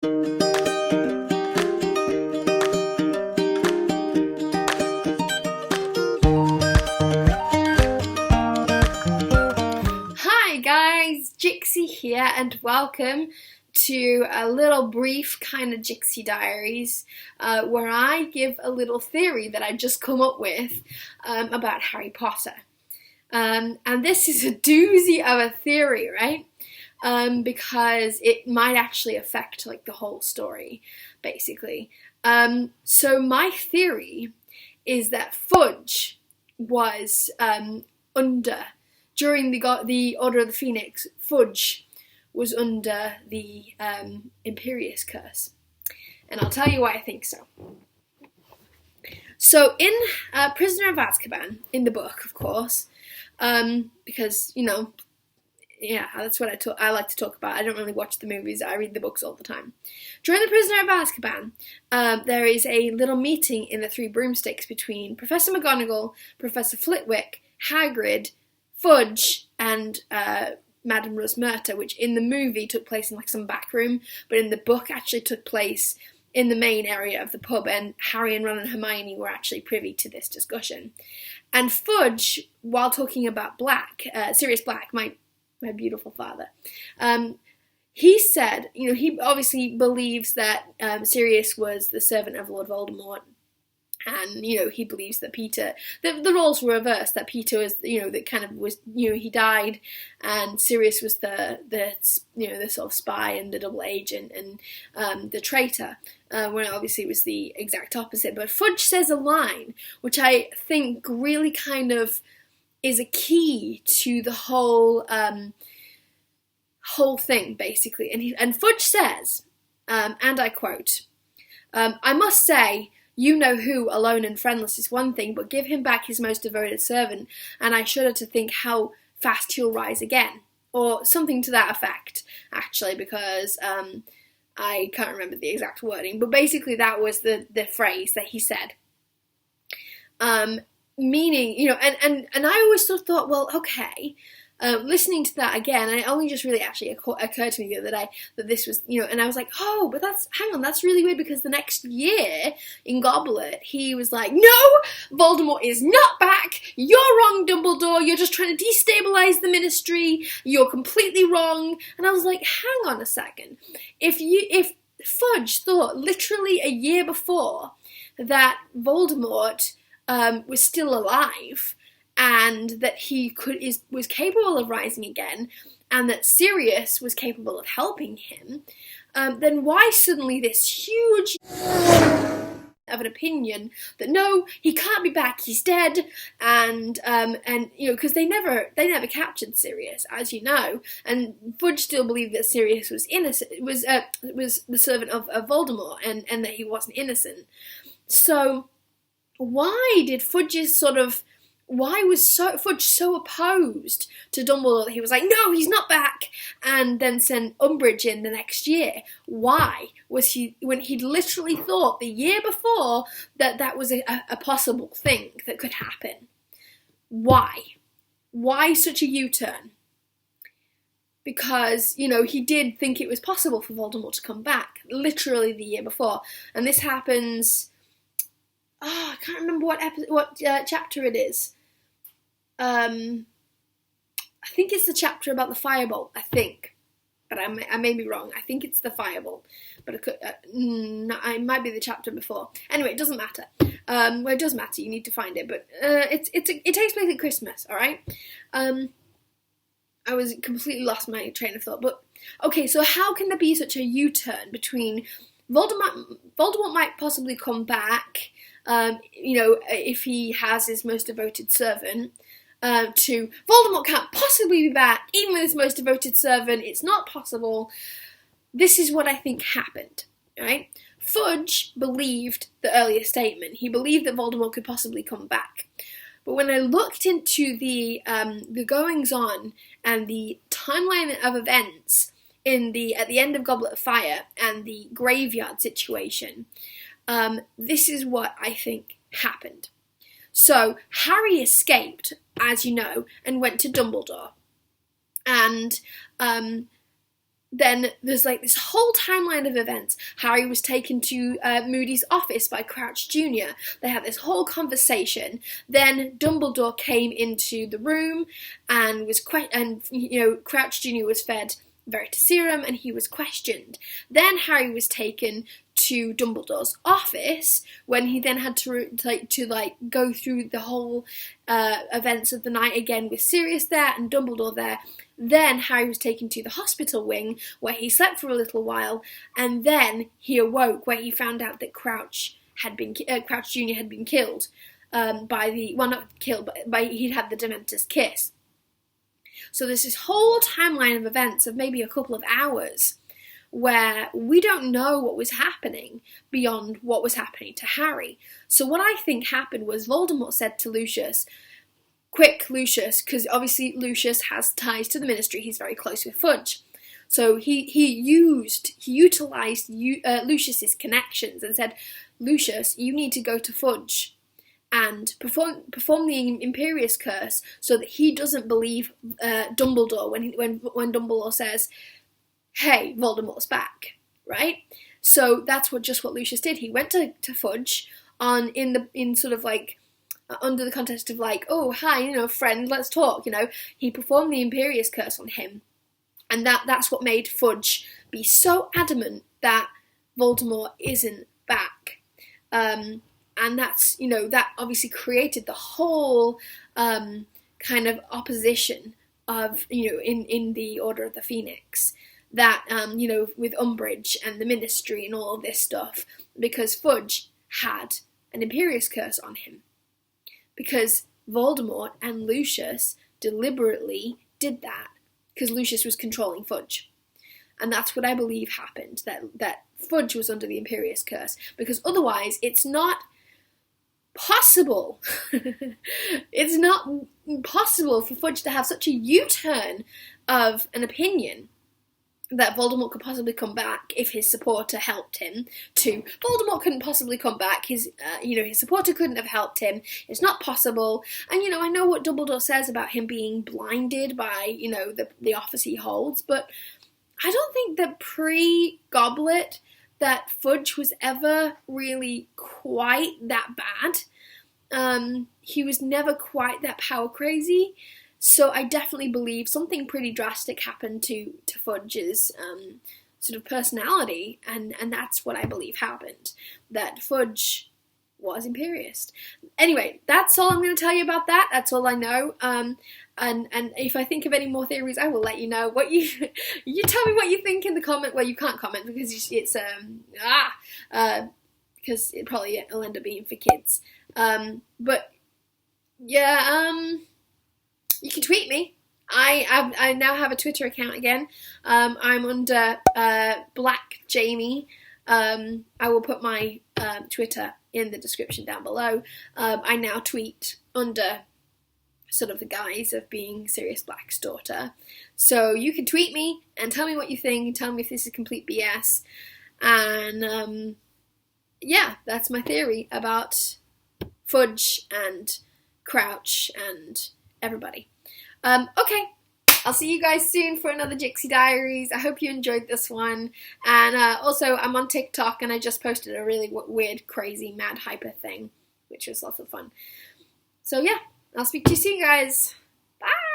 Hi guys, Jixie here and welcome to a little brief kind of Jixie Diaries where I give a little theory that I just come up with about Harry Potter. And this is a doozy of a theory, right? Because it might actually affect like the whole story, basically. So my theory is that Fudge was during the Order of the Phoenix, Fudge was under the Imperius curse. And I'll tell you why I think so. So in Prisoner of Azkaban, in the book, of course, because, you know, yeah, that's what I like to talk about. I don't really watch the movies, I read the books all the time. During the Prisoner of Azkaban, there is a little meeting in the Three Broomsticks between Professor McGonagall, Professor Flitwick, Hagrid, Fudge, and Madame Rosmerta, which in the movie took place in like some back room, but in the book actually took place in the main area of the pub, and Harry and Ron and Hermione were actually privy to this discussion. And Fudge, while talking about Black, Sirius Black, my beautiful father, he said, you know, he obviously believes that Sirius was the servant of Lord Voldemort. And, you know, he believes that Peter, the roles were reversed, that Peter was, you know, that kind of was, you know, he died, and Sirius was the you know, the sort of spy and the double agent and the traitor, when obviously it was the exact opposite. But Fudge says a line, which I think really kind of is a key to the whole thing, basically. And Fudge says, and I quote, "I must say, you know who, alone and friendless, is one thing, but give him back his most devoted servant, and I shudder to think how fast he'll rise again." Or something to that effect, actually, because I can't remember the exact wording, but basically that was the phrase that he said. Meaning, you know, and I always sort of thought, well, okay, listening to that again, and it only just really actually occurred to me the other day that this was, you know, and I was like, oh, but hang on, that's really weird, because the next year in Goblet, he was like, no, Voldemort is not back, you're wrong, Dumbledore, you're just trying to destabilize the Ministry, you're completely wrong. And I was like, hang on a second, if Fudge thought literally a year before that Voldemort was still alive, and that he was capable of rising again, and that Sirius was capable of helping him, then why suddenly this huge of an opinion that no, he can't be back, he's dead, and you know, because they never captured Sirius, as you know, and Fudge still believed that Sirius was innocent, was the servant of Voldemort, and that he wasn't innocent. So why did Fudge Fudge so opposed to Dumbledore that he was like, no, he's not back, and then sent Umbridge in the next year? Why was he, when he'd literally thought the year before that was a possible thing that could happen? Why such a U-turn? Because, you know, he did think it was possible for Voldemort to come back, literally the year before, and this happens, I can't remember what chapter it is. I think it's the chapter about the firebolt, I think, but I may be wrong. I think it's the firebolt, but it could, no, it might be the chapter before. Anyway, it doesn't matter. Well, it does matter. You need to find it, but it takes place at Christmas. All right. I was completely lost my train of thought, but okay. So how can there be such a U-turn between Voldemort might possibly come back, you know, if he has his most devoted servant, to Voldemort can't possibly be back, even with his most devoted servant, it's not possible. This is what I think happened, right? Fudge believed the earlier statement. He believed that Voldemort could possibly come back. But when I looked into the goings-on and the timeline of events at the end of Goblet of Fire and the graveyard situation, this is what I think happened. So Harry escaped, as you know, and went to Dumbledore. And then there's like this whole timeline of events. Harry was taken to Moody's office by Crouch Jr. They had this whole conversation. Then Dumbledore came into the room and Crouch Jr. was fed Veritaserum and he was questioned. Then Harry was taken to Dumbledore's office when he then had to go through the whole events of the night again with Sirius there and Dumbledore there. Then Harry was taken to the hospital wing where he slept for a little while, and then he awoke where he found out that Crouch Jr. had been killed he'd had the Dementor's kiss. So there's this whole timeline of events of maybe a couple of hours where we don't know what was happening beyond what was happening to Harry. So what I think happened was Voldemort said to Lucius, "Quick, Lucius," because obviously Lucius has ties to the Ministry. He's very close with Fudge. So he utilised Lucius's connections and said, "Lucius, you need to go to Fudge and perform the Imperius curse so that he doesn't believe Dumbledore when Dumbledore says, 'Hey, Voldemort's back,' right?" So that's what Lucius did. He went to Fudge under the context of like, "Oh, hi, friend, let's talk." He performed the Imperius curse on him, and that's what made Fudge be so adamant that Voldemort isn't back. And that's, that obviously created the whole kind of opposition of, in the Order of the Phoenix. That, with Umbridge and the Ministry and all of this stuff, because Fudge had an Imperius curse on him. Because Voldemort and Lucius deliberately did that, because Lucius was controlling Fudge. And that's what I believe happened, that Fudge was under the Imperius curse, because otherwise it's not possible. It's not possible for Fudge to have such a U-turn of an opinion that Voldemort could possibly come back if his supporter helped him to. Voldemort couldn't possibly come back. His supporter couldn't have helped him. It's not possible. And, I know what Dumbledore says about him being blinded by, the office he holds, but I don't think that pre-Goblet that Fudge was ever really quite that bad. He was never quite that power crazy. So I definitely believe something pretty drastic happened to Fudge's sort of personality, and that's what I believe happened. That Fudge was Imperius. Anyway, that's all I'm going to tell you about that. That's all I know. And if I think of any more theories, I will let you know. What you tell me what you think in the comment. Well, you can't comment because it's because it probably will end up being for kids. But yeah, you can tweet me. I now have a Twitter account again. I'm under Black Jamie. I will put my Twitter in the description down below. I now tweet under sort of the guise of being Sirius Black's daughter. So you can tweet me and tell me what you think and tell me if this is complete BS. And yeah, that's my theory about Fudge and Crouch and everybody. Okay, I'll see you guys soon for another Jixie Diaries. I hope you enjoyed this one. And also, I'm on TikTok and I just posted a really weird, crazy, mad hyper thing, which was lots of fun. So yeah, I'll speak to you soon, guys. Bye!